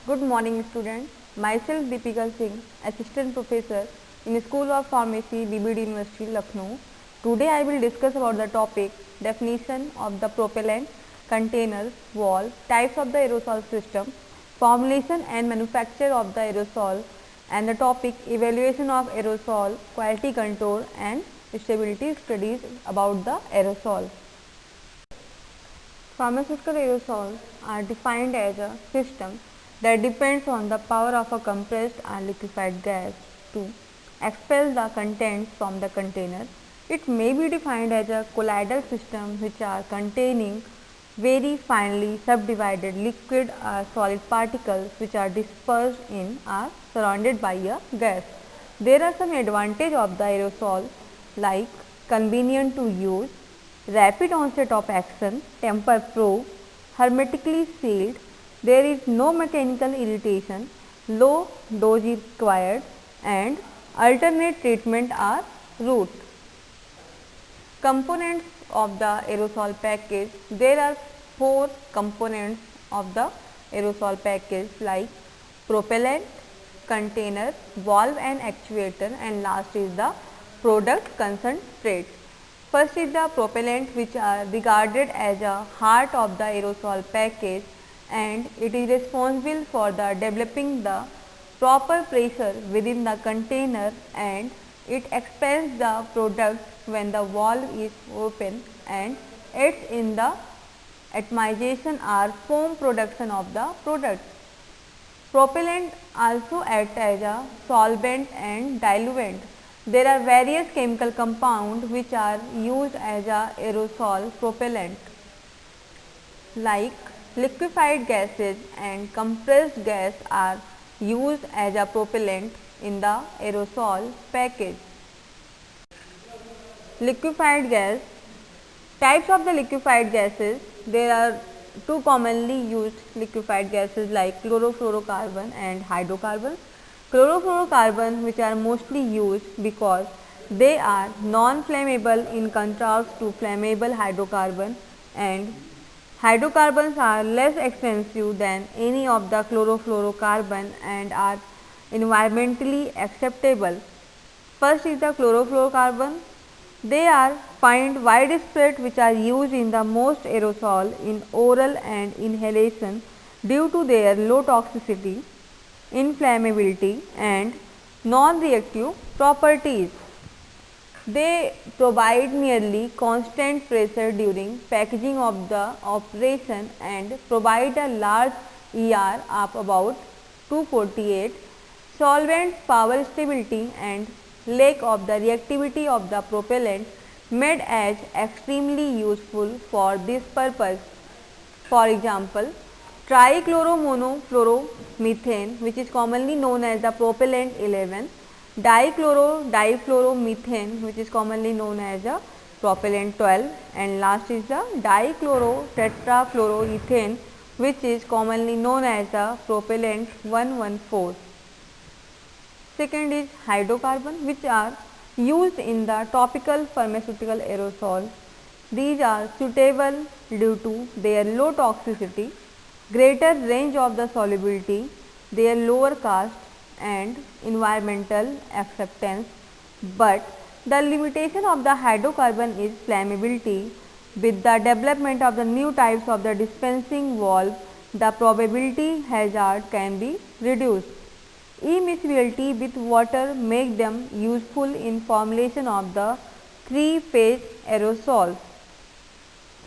Good morning students. Myself Deepika Singh, Assistant Professor in School of Pharmacy, BBD University, Lucknow. Today I will discuss about the topic definition of the propellant, containers, valve, types of the aerosol system, formulation and manufacture of the aerosol, and the topic evaluation of aerosol, quality control and stability studies about the aerosol. Pharmaceutical aerosols are defined as a system that depends on the power of a compressed or liquefied gas to expel the contents from the container. It may be defined as a colloidal system which are containing very finely subdivided liquid or solid particles which are dispersed in or surrounded by a gas. There are some advantages of the aerosol like convenient to use, rapid onset of action, temper proof, hermetically sealed, there is no mechanical irritation, low dose is required and alternate treatment are route. Components of the aerosol package, there are 4 components of the aerosol package like propellant, container, valve and actuator, and last is the product concentrate. First is the propellant, which are regarded as a heart of the aerosol package, and it is responsible for the developing the proper pressure within the container, and it expels the product when the valve is open and aids in the atomization or foam production of the product. Propellant also acts as a solvent and diluent. There are various chemical compounds which are used as a aerosol propellant like liquefied gases and compressed gas are used as a propellant in the aerosol package. Liquefied gas, types of the liquefied gases, there are 2 commonly used liquefied gases like chlorofluorocarbon and hydrocarbons. Chlorofluorocarbon, which are mostly used because they are non-flammable in contrast to flammable hydrocarbon, and hydrocarbons are less expensive than any of the chlorofluorocarbon and are environmentally acceptable. First is the chlorofluorocarbon. They are found widespread which are used in the most aerosol in oral and inhalation due to their low toxicity, inflammability and non-reactive properties. They provide nearly constant pressure during packaging of the operation and provide a large ER of about 248. Solvent power stability and lack of the reactivity of the propellant made as extremely useful for this purpose. For example, trichloromonofluoromethane, which is commonly known as the propellant 11, difluoromethane, which is commonly known as the propellant 12, and last is the dichlorotetrafluoroethane, which is commonly known as the propellant 114. Second is hydrocarbon, which are used in the topical pharmaceutical aerosol. These are suitable due to their low toxicity, greater range of the solubility, their lower cost and environmental acceptance, but the limitation of the hydrocarbon is flammability. With the development of the new types of the dispensing valve, the probability hazard can be reduced. Immiscibility with water make them useful in formulation of the 3-phase aerosols.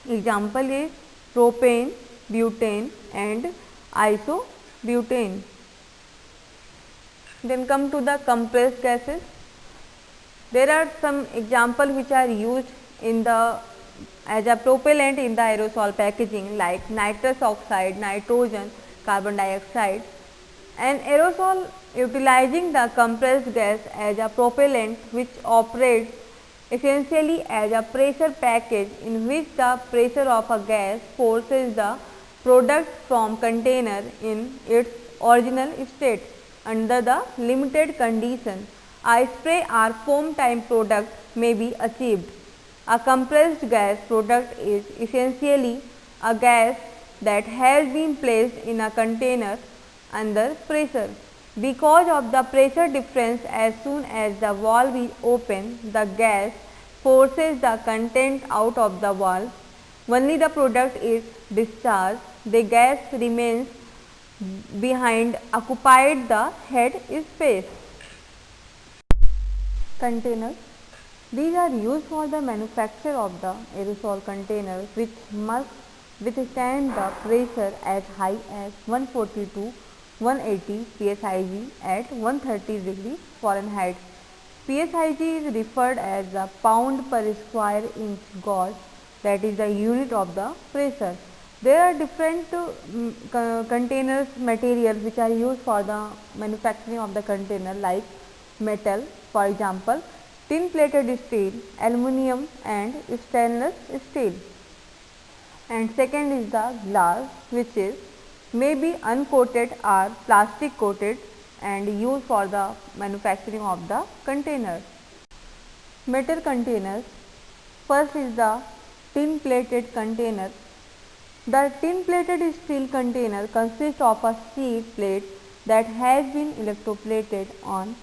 Example is propane, butane and isobutane. Then come to the compressed gases. There are some examples which are used in the as a propellant in the aerosol packaging like nitrous oxide, nitrogen, carbon dioxide. An aerosol utilizing the compressed gas as a propellant which operates essentially as a pressure package in which the pressure of a gas forces the product from container in its original state under the limited condition. A spray or foam type product may be achieved. A compressed gas product is essentially a gas that has been placed in a container under pressure. Because of the pressure difference, as soon as the valve is open, the gas forces the content out of the valve. Only the product is discharged. The gas remains behind, occupied the head space. Containers. These are used for the manufacture of the aerosol containers, which must withstand the pressure as high as 140 to 180 psig at 130 degrees Fahrenheit. Psig is referred as the pound per square inch gauge, that is the unit of the pressure. There are different containers materials which are used for the manufacturing of the container, like metal, for example tin plated steel, aluminum and stainless steel. And second is the glass, which is may be uncoated or plastic coated and used for the manufacturing of the container. Metal containers. First is the tin plated container. The tin plated steel container consists of a sheet plate that has been electroplated on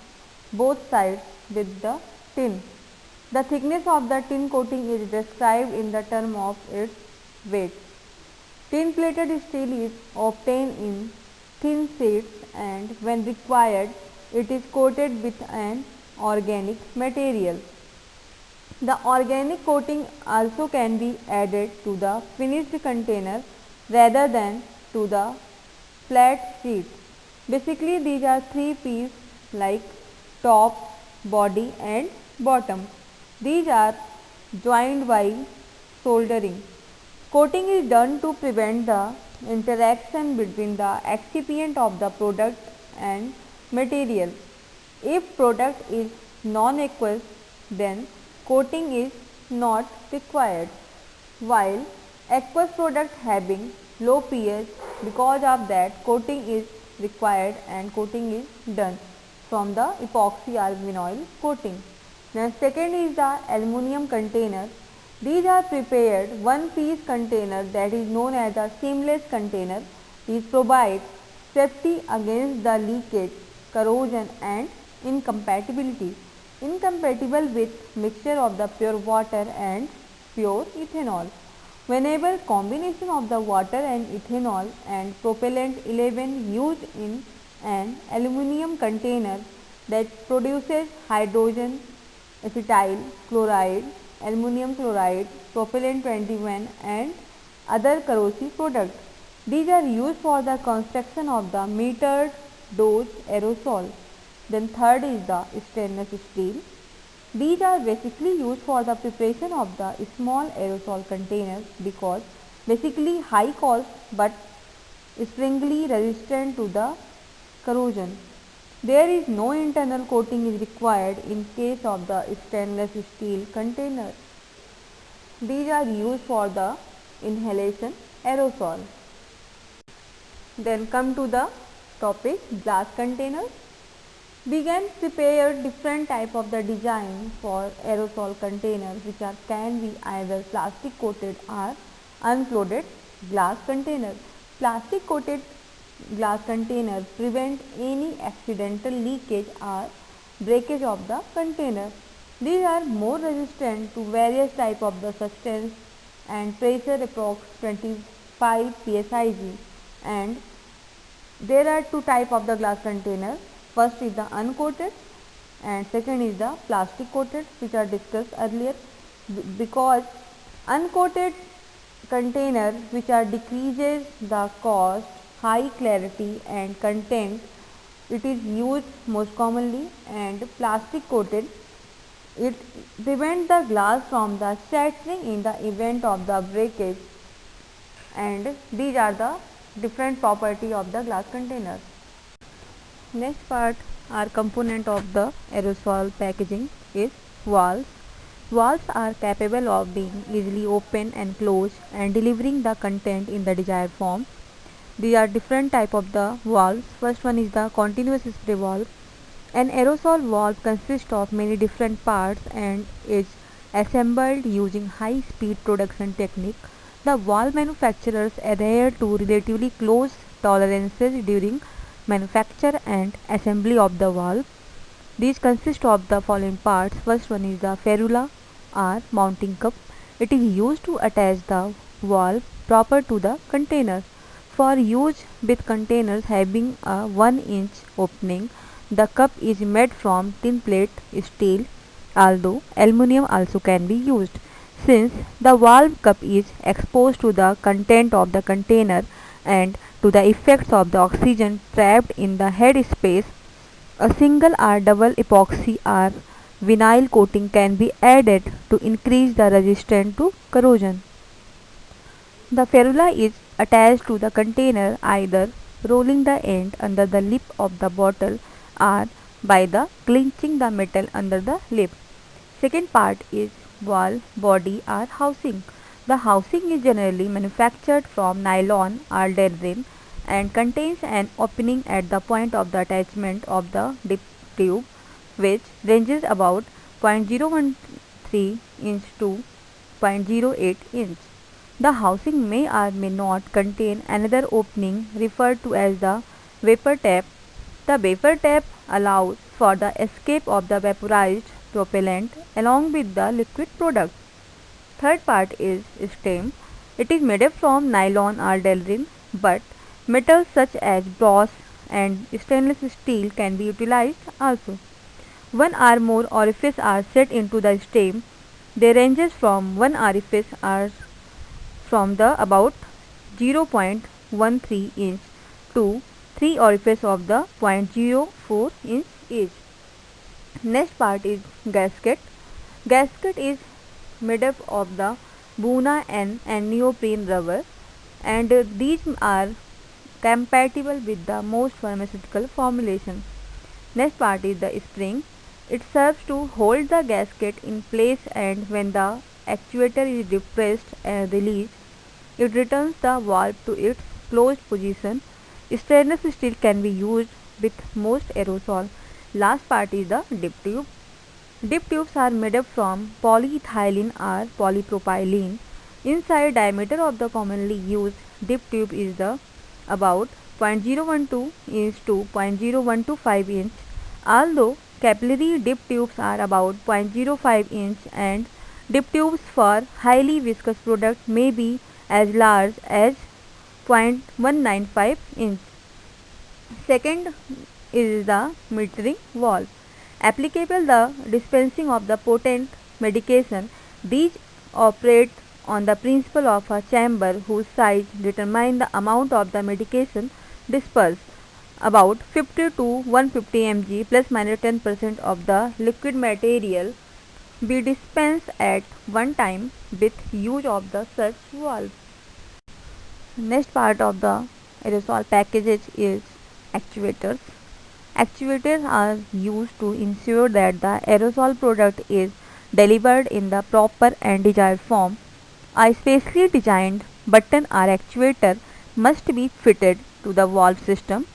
both sides with the tin. The thickness of the tin coating is described in the term of its weight. Tin plated steel is obtained in thin sheets, and when required it is coated with an organic material. The organic coating also can be added to the finished container rather than to the flat sheet. Basically, these are three pieces like top, body and bottom. These are joined by soldering. Coating is done to prevent the interaction between the excipient of the product and material. If product is non-aqueous, then coating is not required, while aqueous product having low pH, because of that coating is required and coating is done from the epoxy or vinyl coating. Now, second is the aluminum container. These are prepared one piece container that is known as a seamless container. These provide safety against the leakage, corrosion and incompatibility. Incompatible with mixture of the pure water and pure ethanol. Whenever combination of the water and ethanol and propellant 11 used in an aluminum container that produces hydrogen, acetyl chloride, aluminum chloride, propellant 21 and other corrosive products. These are used for the construction of the metered dose aerosol. Then third is the stainless steel. These are basically used for the preparation of the small aerosol containers because basically high cost but springly resistant to the corrosion. There is no internal coating is required in case of the stainless steel container. These are used for the inhalation aerosol. Then come to the topic glass containers. We can prepare different type of the design for aerosol containers, which can be either plastic coated or uncoated glass container. Plastic coated glass containers prevent any accidental leakage or breakage of the container. These are more resistant to various type of the substance and pressure approx 25 psig, and there are two type of the glass container. First is the uncoated and second is the plastic coated, which are discussed earlier. Because uncoated container which are decreases the cost, high clarity and content, it is used most commonly, and plastic coated, it prevents the glass from the shattering in the event of the breakage, and these are the different property of the glass containers. Next part or component of the aerosol packaging is valves. Valves are capable of being easily opened and closed and delivering the content in the desired form. These are different type of the valves. First one is the continuous spray valve. An aerosol valve consists of many different parts and is assembled using high speed production technique. The valve manufacturers adhere to relatively close tolerances during manufacture and assembly of the valve. These consist of the following parts. First one is the ferrula or mounting cup. It is used to attach the valve proper to the container. For use with containers having a 1-inch opening, the cup is made from tin plate steel, although aluminum also can be used. Since the valve cup is exposed to the content of the container and to the effects of the oxygen trapped in the head space, a single or double epoxy or vinyl coating can be added to increase the resistance to corrosion. The ferrula is attached to the container either rolling the end under the lip of the bottle or by the clinching the metal under the lip. Second part is valve body or housing. The housing is generally manufactured from nylon or Delrin and contains an opening at the point of the attachment of the dip tube, which ranges about 0.013 inch to 0.08 inch. The housing may or may not contain another opening referred to as the vapor tap. The vapor tap allows for the escape of the vaporized propellant along with the liquid product. Third part is stem. It is made from nylon or Delrin, but metals such as brass and stainless steel can be utilized also. One or more orifices are set into the stem. They ranges from one orifice or from the about 0.13 inch to 3 orifices of the 0.04 inch each. Next part is gasket. Gasket is made up of the Buna N and neoprene rubber, and these are compatible with the most pharmaceutical formulation. Next part is the spring. It serves to hold the gasket in place, and when the actuator is depressed and released, it returns the valve to its closed position. Stainless steel can be used with most aerosol. Last part is the dip tube. Dip tubes are made up from polyethylene or polypropylene. Inside diameter of the commonly used dip tube is the about 0.012 inch to 0.0125 inch, although capillary dip tubes are about 0.05 inch and dip tubes for highly viscous products may be as large as 0.195 inch. Second is the metering valve. Applicable the dispensing of the potent medication. These operate on the principle of a chamber whose size determine the amount of the medication dispersed. About 50 to 150 mg plus minus 10% of the liquid material be dispensed at one time with use of the such valve. Next part of the aerosol package is actuators. Actuators are used to ensure that the aerosol product is delivered in the proper and desired form. A specially designed button or actuator must be fitted to the valve system.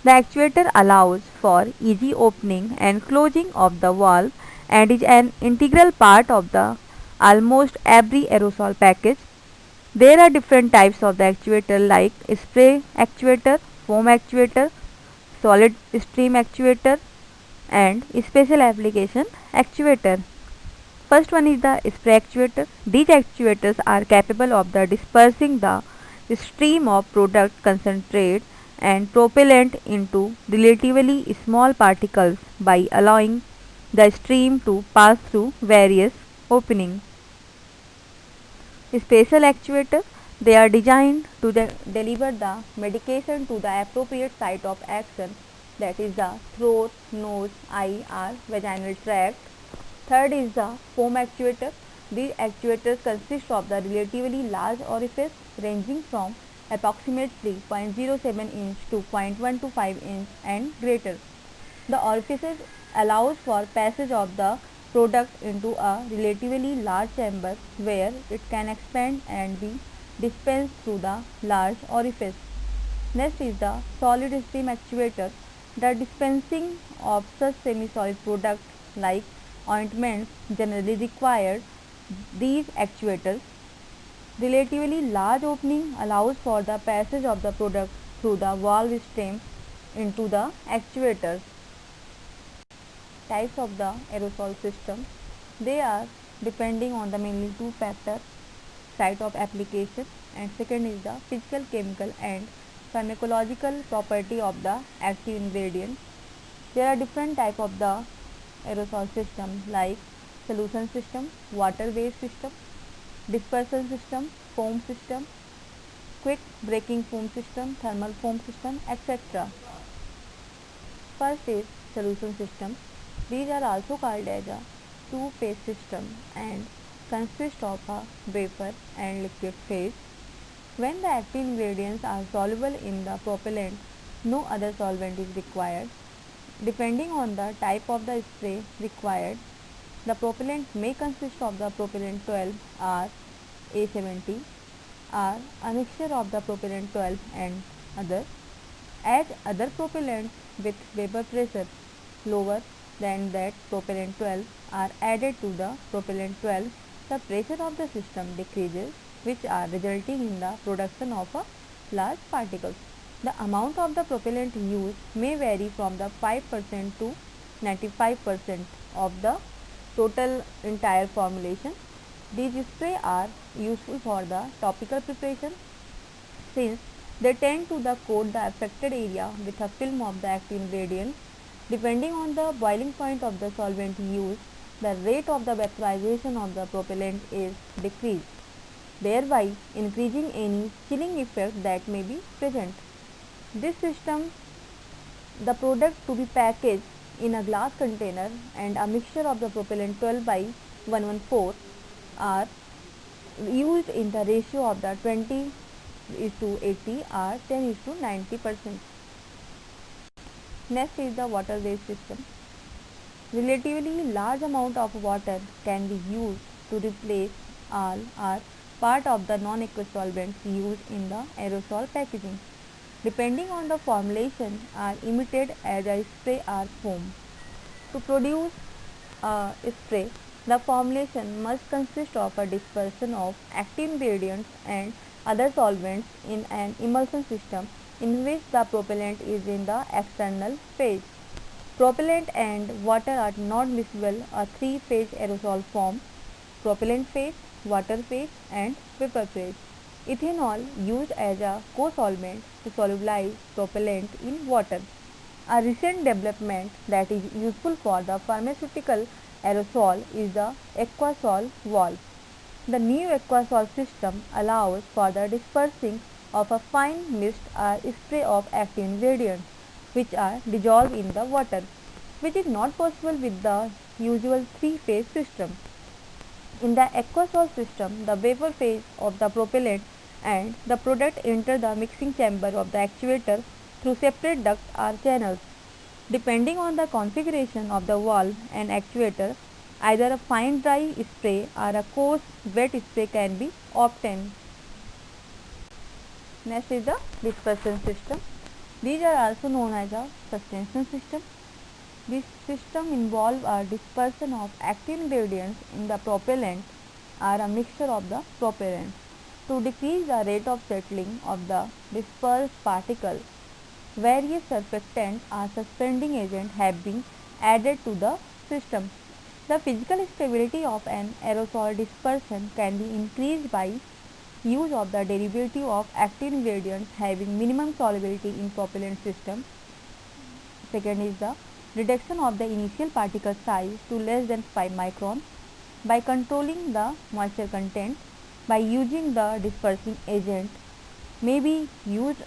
The actuator allows for easy opening and closing of the valve and is an integral part of the almost every aerosol package. There are different types of the actuator like spray actuator, foam actuator, solid stream actuator and special application actuator. First one is the spray actuator. These actuators are capable of the dispersing the stream of product concentrate and propellant into relatively small particles by allowing the stream to pass through various openings. Special actuators, they are designed to deliver the medication to the appropriate site of action, that is the throat, nose, eye or vaginal tract. Third is the foam actuator. These actuators consist of the relatively large orifice ranging from approximately 0.07 inch to 0.125 inch and greater. The orifices allows for passage of the product into a relatively large chamber where it can expand and be dispensed through the large orifice. Next is the solid stream actuator. The dispensing of such semi-solid products like ointments generally require these actuators. Relatively large opening allows for the passage of the product through the valve stem. into the actuators. Types of the aerosol system, they are depending on the mainly two factors, site of application, and second is the physical, chemical and pharmacological property of the active ingredient. There are different type of the aerosol system like solution system, water based system, dispersion system, foam system, quick breaking foam system, thermal foam system, etc. First is solution system. These are also called as a two-phase system and consist of a vapor and liquid phase. When the active ingredients are soluble in the propellant, no other solvent is required. Depending on the type of the spray required, the propellant may consist of the propellant 12 or A70 or a mixture of the propellant 12 and other. As other propellants with vapor pressure lower than that propellant 12 are added to the propellant 12, the pressure of the system decreases, which are resulting in the production of a large particles. The amount of the propellant used may vary from the 5% to 95% of the total entire formulation. These sprays are useful for the topical preparation since they tend to coat the affected area with a film of the active ingredient. Depending on the boiling point of the solvent used, the rate of the vaporization of the propellant is decreased, thereby increasing any chilling effect that may be present. This system, the product to be packaged in a glass container and a mixture of the propellant 12 by 114 are used in the ratio of the 20 is to 80 or 10 is to 90%. Next is the water based system. Relatively large amount of water can be used to replace all or part of the non-aqueous solvents used in the aerosol packaging. Depending on the formulation are emitted as a spray or foam. To produce a spray, the formulation must consist of a dispersion of active ingredients and other solvents in an emulsion system in which the propellant is in the external phase. Propellant and water are not miscible. A three-phase aerosol form: propellant phase, water phase and vapor phase. Ethanol used as a co-solvent to solubilize propellant in water. A recent development that is useful for the pharmaceutical aerosol is the Aquasol valve. The new Aquasol system allows for the dispersing of a fine mist or spray of active ingredients which are dissolved in the water, which is not possible with the usual three-phase system. In the Aquasol system, the vapor phase of the propellant and the product enter the mixing chamber of the actuator through separate ducts or channels. Depending on the configuration of the valve and actuator, either a fine dry spray or a coarse wet spray can be obtained. Next is the dispersion system. These are also known as a suspension system. This system involves a dispersion of active ingredients in the propellant or a mixture of the propellant. To decrease the rate of settling of the dispersed particles, various surfactants or suspending agents have been added to the system. The physical stability of an aerosol dispersion can be increased by use of the derivative of active ingredients having minimum solubility in propellant system. Second is the reduction of the initial particle size to less than 5 micron by controlling the moisture content by using the dispersing agent may be used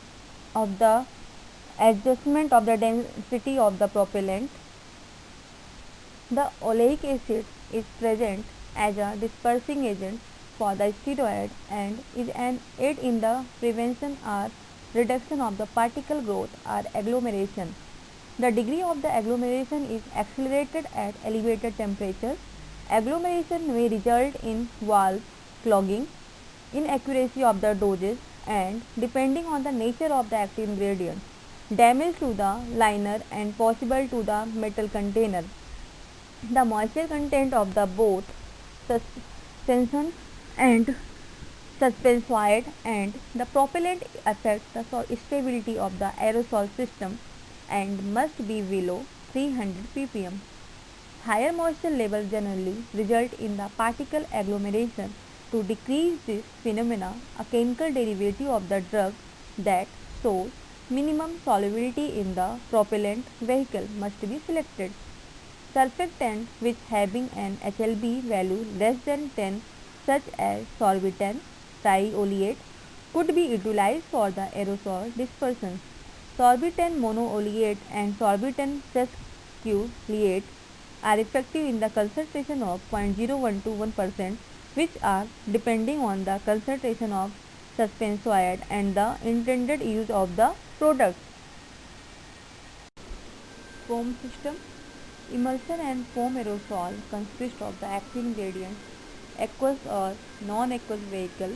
of the adjustment of the density of the propellant. The oleic acid is present as a dispersing agent for the steroid and is an aid in the prevention or reduction of the particle growth or agglomeration. The degree of the agglomeration is accelerated at elevated temperatures. Agglomeration may result in valve clogging, inaccuracy of the doses and, depending on the nature of the active ingredient, damage to the liner and possible to the metal container. The moisture content of the both suspension and suspensoid and the propellant affects the stability of the aerosol system. and must be below 300 ppm. Higher moisture levels generally result in the particle agglomeration. To decrease this phenomena, a chemical derivative of the drug that shows minimum solubility in the propellant vehicle must be selected. Surfactant which having an HLB value less than 10, such as sorbitan, trioleate, could be utilized for the aerosol dispersion. Sorbitan monoleate and sorbitan sesqualeate are effective in the concentration of 0.01 to 1%, which are depending on the concentration of suspensoid and the intended use of the product. Foam system. Emulsion and foam aerosol consist of the active ingredients aqueous or non-aqueous vehicle.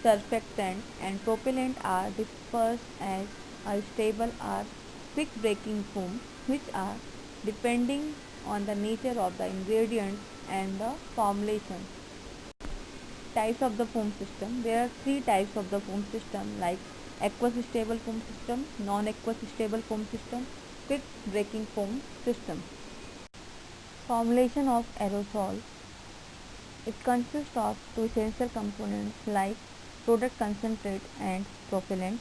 Surfactant and propellant are dispersed as a stable or quick breaking foam, which are depending on the nature of the ingredients and the formulation. Types of the foam system. There are three types of the foam system, like aqueous stable foam system, non-aqueous stable foam system, quick breaking foam system. Formulation of aerosol. It consists of two essential components like product concentrate and propellant.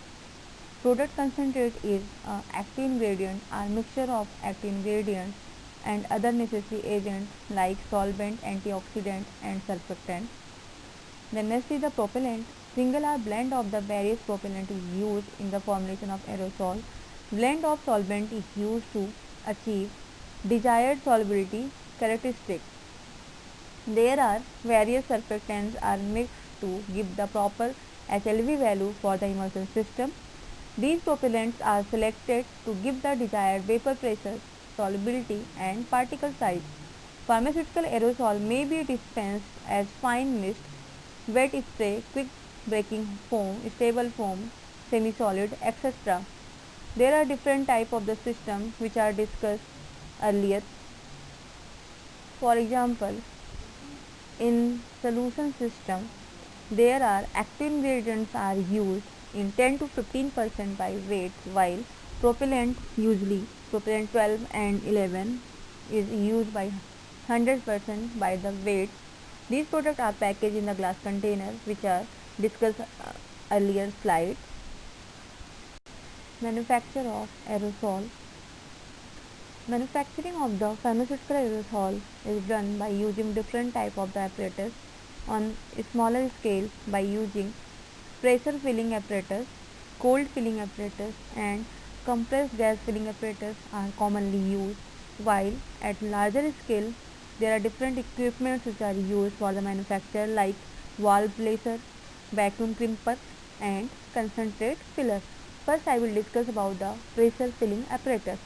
Product concentrate is an active ingredient or mixture of active ingredients and other necessary agents like solvent, antioxidant and surfactant. The next is the propellant. Single or blend of the various propellant is used in the formulation of aerosol. Blend of solvent is used to achieve desired solubility characteristics. There are various surfactants are mixed to give the proper HLV value for the emulsion system. These propellants are selected to give the desired vapor pressure, solubility and particle size. Pharmaceutical aerosol may be dispensed as fine mist, wet spray, quick breaking foam, stable foam, semi-solid, etc. There are different types of the system which are discussed earlier. For example, in solution system, there are active ingredients are used in 10 to 15% by weight, while propellant usually propellant 12 and 11 is used by 100% by the weight. These products are packaged in the glass container, which are discussed earlier slide. Manufacture of aerosol. Manufacturing of the pharmaceutical aerosol is done by using different type of the apparatus on a smaller scale by using pressure filling apparatus, cold filling apparatus and compressed gas filling apparatus are commonly used, while at larger scale there are different equipments which are used for the manufacture like valve placer, vacuum crimper and concentrate filler. First I will discuss about the pressure filling apparatus.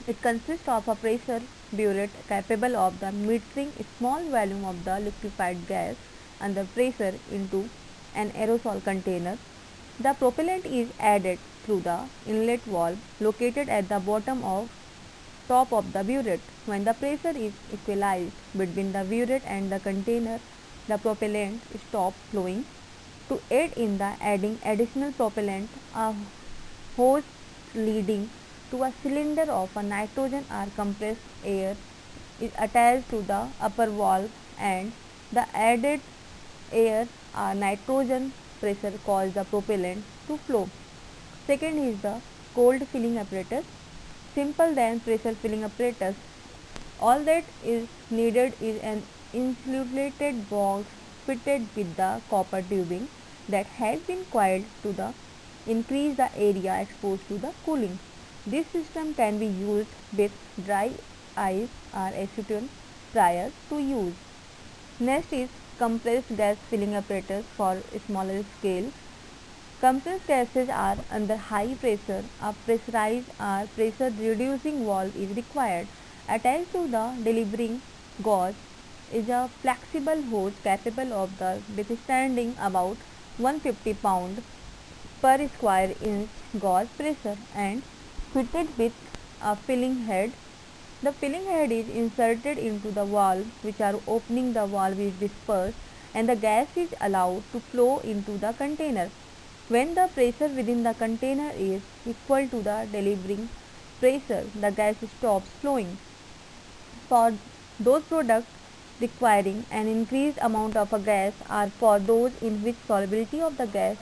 It consists of a pressure burette capable of the metering small volume of the liquefied gas under pressure into an aerosol container. The propellant is added through the inlet valve located at the bottom of top of the burette. When the pressure is equalized between the burette and the container, the propellant stops flowing. To aid in the adding additional propellant, a hose leading to a cylinder of a nitrogen or compressed air is attached to the upper valve, and the added air or nitrogen pressure causes the propellant to flow. Second is the cold filling apparatus. Simple than pressure filling apparatus. All that is needed is an insulated box fitted with the copper tubing that has been coiled to the increase the area exposed to the cooling. This system can be used with dry ice or acetone prior to use. Next is compressed gas filling apparatus for smaller scale. Compressed gases are under high pressure. A pressurized or pressure reducing valve is required. Attached to the delivering gauge is a flexible hose capable of the withstanding about 150 pound per square inch gauge pressure and fitted with a filling head. The filling head is inserted into the valve, which are opening the valve is dispersed and the gas is allowed to flow into the container. When the pressure within the container is equal to the delivering pressure, the gas stops flowing. For those products requiring an increased amount of a gas or for those in which solubility of the gas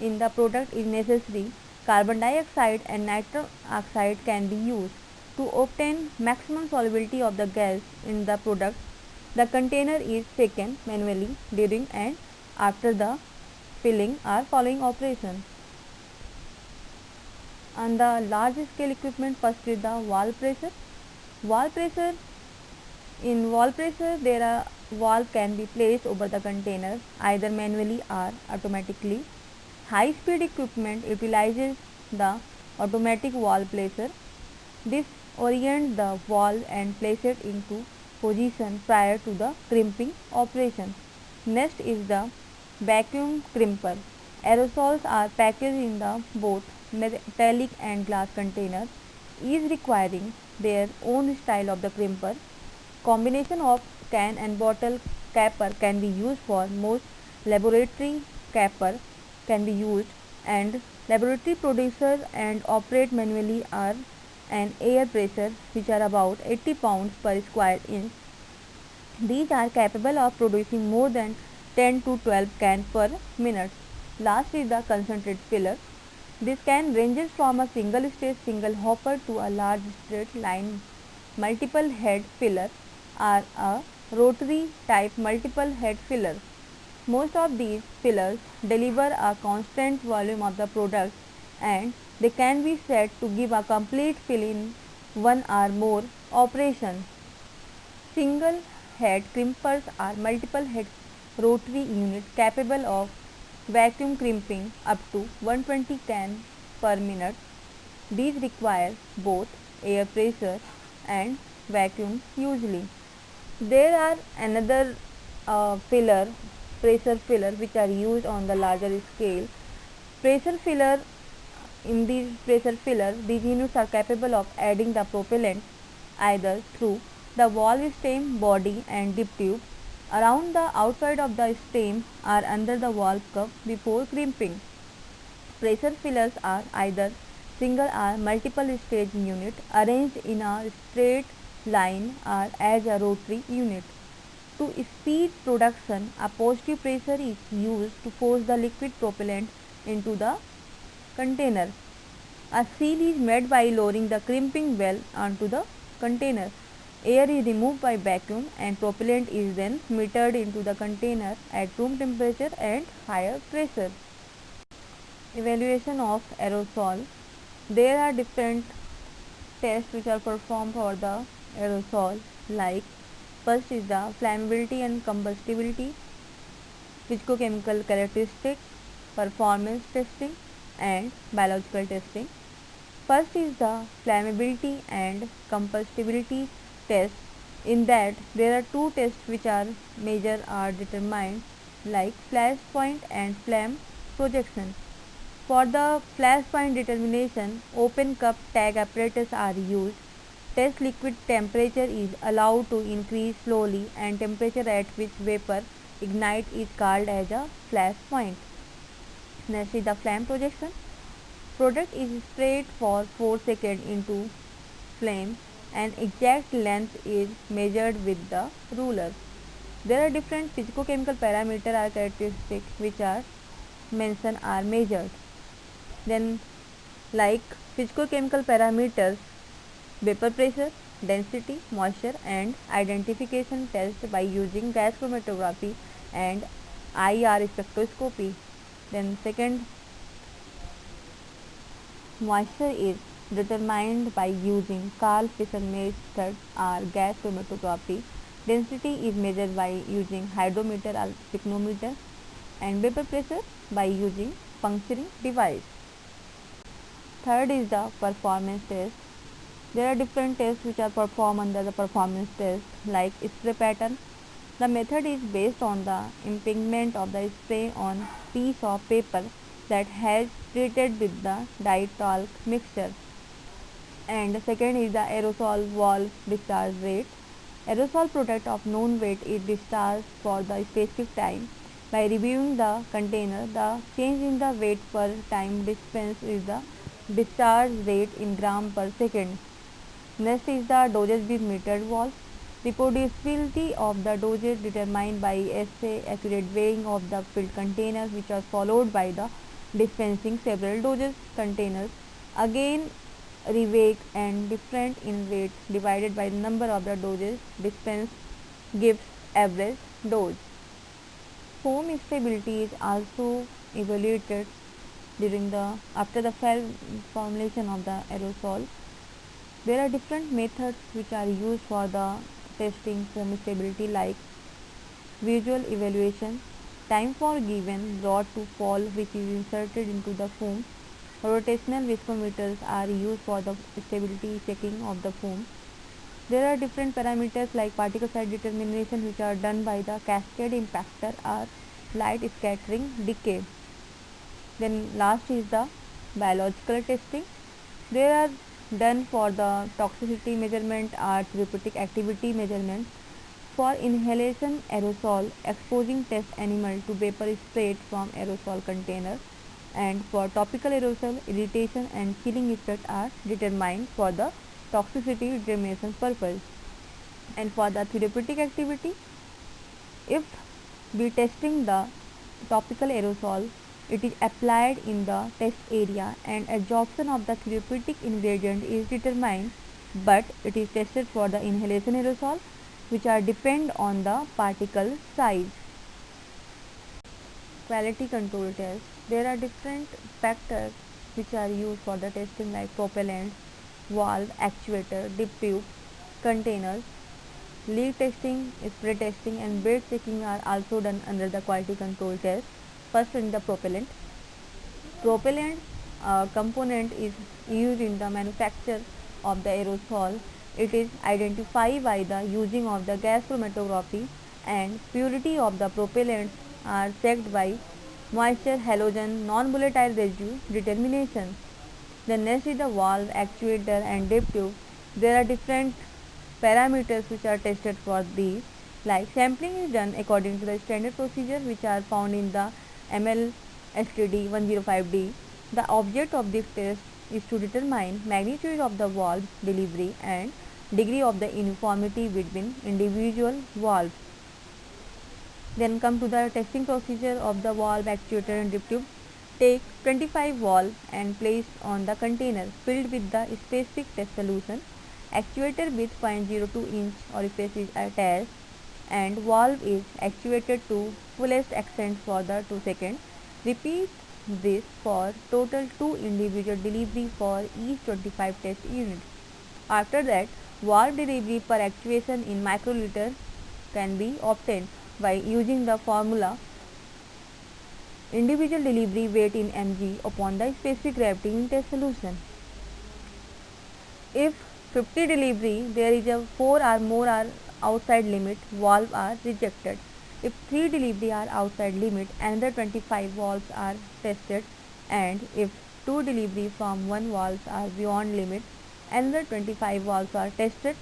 in the product is necessary, carbon dioxide and nitrous oxide can be used. To obtain maximum solubility of the gas in the product, the container is shaken manually during and after the filling or following operation. On the large scale equipment, first is the valve pressure. Valve pressure In valve pressure, there are valve can be placed over the container either manually or automatically. High speed equipment utilizes the automatic valve placer. This orients the valve and places it into position prior to the crimping operation. Next is the vacuum crimper. Aerosols are packaged in the both metallic and glass containers, each requiring their own style of the crimper. Combination of can and bottle capper can be used for most laboratory capper can be used, and laboratory producers and operate manually are an air pressure which are about 80 pounds per square inch. These are capable of producing more than 10 to 12 can per minute. Last is the concentrate filler. This can ranges from a single stage single hopper to a large straight line multiple head filler or a rotary type multiple head filler. Most of these fillers deliver a constant volume of the product and they can be set to give a complete fill in one or more operations. Single head crimpers are multiple head rotary units capable of vacuum crimping up to 120 can per minute. These require both air pressure and vacuum usually. There are another filler, pressure filler, which are used on the larger scale. Pressure filler In these pressure filler, these units are capable of adding the propellant either through the valve stem body and dip tube, around the outside of the stem or under the valve cup before crimping. Pressure fillers are either single or multiple stage unit arranged in a straight line or as a rotary unit. To speed production, a positive pressure is used to force the liquid propellant into the container. A seal is made by lowering the crimping well onto the container. Air is removed by vacuum and propellant is then metered into the container at room temperature and higher pressure. Evaluation of aerosol. There are different tests which are performed for the aerosol, like first is the flammability and combustibility, physicochemical characteristics, performance testing and biological testing. First is the flammability and combustibility test. In that there are two tests which are determined, like flash point and flame projection. For the flash point determination, open cup tag apparatus are used. Test liquid temperature is allowed to increase slowly and temperature at which vapor ignite is called as a flash point. Next is the flame projection. Product is sprayed for 4 seconds into flame and exact length is measured with the ruler. There are different physicochemical parameters or characteristics which are mentioned or measured. Then, like physicochemical parameters, vapor pressure, density, moisture and identification test by using gas chromatography and IR spectroscopy. Then second, moisture is determined by using Karl-Fischer method or gas chromatography. Density is measured by using hydrometer or pycnometer, and vapor pressure by using puncturing device. Third is the performance test. There are different tests which are performed under the performance test, like spray pattern. The method is based on the impingement of the spray on piece of paper that has treated with the dyed talc mixture. And second is the aerosol valve discharge rate. Aerosol product of known weight is discharged for the specific time. By reviewing the container, the change in the weight per time dispensed is the discharge rate in gram per second. Next is the dosage with metered valve. Reproducibility of the dosage determined by assay accurate weighing of the filled containers, which are followed by the dispensing several dosage containers. Again reweighed and different in weight divided by the number of the doses dispensed gives average dose. Foam stability is also evaluated during the after the formulation of the aerosol. There are different methods which are used for the testing foam stability, like visual evaluation, time for given rod to fall which is inserted into the foam. Rotational viscometers are used for the stability checking of the foam. There are different parameters like particle size determination, which are done by the cascade impactor or light scattering decay. Then last is the biological testing. They are done for the toxicity measurement or therapeutic activity measurement. For inhalation aerosol, exposing test animal to vapor sprayed from aerosol container, and for topical aerosol, irritation and chilling effect are determined for the toxicity determination purpose. And for the therapeutic activity, if we testing the topical aerosol, it is applied in the test area and absorption of the therapeutic ingredient is determined, but it is tested for the inhalation aerosol, which are depend on the particle size. Quality control test. There are different factors which are used for the testing, like propellant, valve, actuator, dip tube, containers. Leak testing, spray testing and bed checking are also done under the quality control test. First, in the propellant. Propellant component is used in the manufacture of the aerosol. It is identified by the using of the gas chromatography, and purity of the propellants are checked by moisture, halogen, non-volatile residue determination. The next is the valve, actuator and dip tube. There are different parameters which are tested for these, like sampling is done according to the standard procedure which are found in the ML STD 105D. The object of this test is to determine magnitude of the valve delivery and degree of the uniformity between individual valves. Then come to the testing procedure of the valve, actuator and dip tube. Take 25 valve and place on the container filled with the specific test solution. Actuator with 0.02 inch orifice is attached and valve is actuated to fullest extent for the 2 seconds. Repeat this for total 2 individual delivery for each 25 test units. After that, valve delivery per actuation in microliter can be obtained by using the formula individual delivery weight in mg upon the specific gravity in test solution. If 50 delivery, there is a 4 or more are outside limit, valve are rejected. If 3 delivery are outside limit, another 25 valves are tested, and if 2 delivery from one valves are beyond limit, another 25 valves are tested.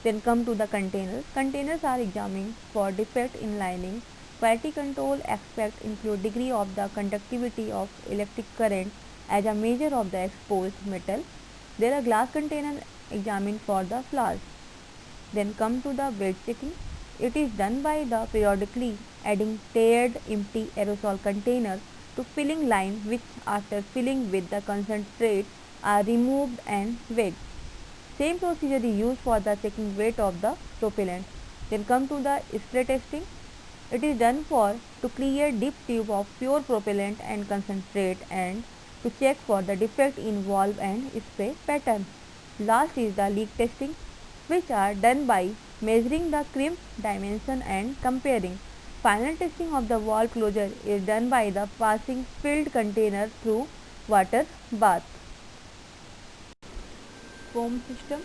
Then come to the containers. Containers are examined for defect in lining. Quality control aspects include degree of the conductivity of electric current as a measure of the exposed metal. There are glass containers examined for the flaws. Then come to the weight checking. It is done by the periodically adding tiered empty aerosol containers to filling line, which after filling with the concentrate are removed and weighed. Same procedure is used for the checking weight of the propellant. Then come to the spray testing. It is done for to clear dip tube of pure propellant and concentrate and to check for the defect in valve and spray pattern. Last is the leak testing, which are done by measuring the crimp dimension and comparing. Final testing of the valve closure is done by the passing filled container through water bath. Foam system.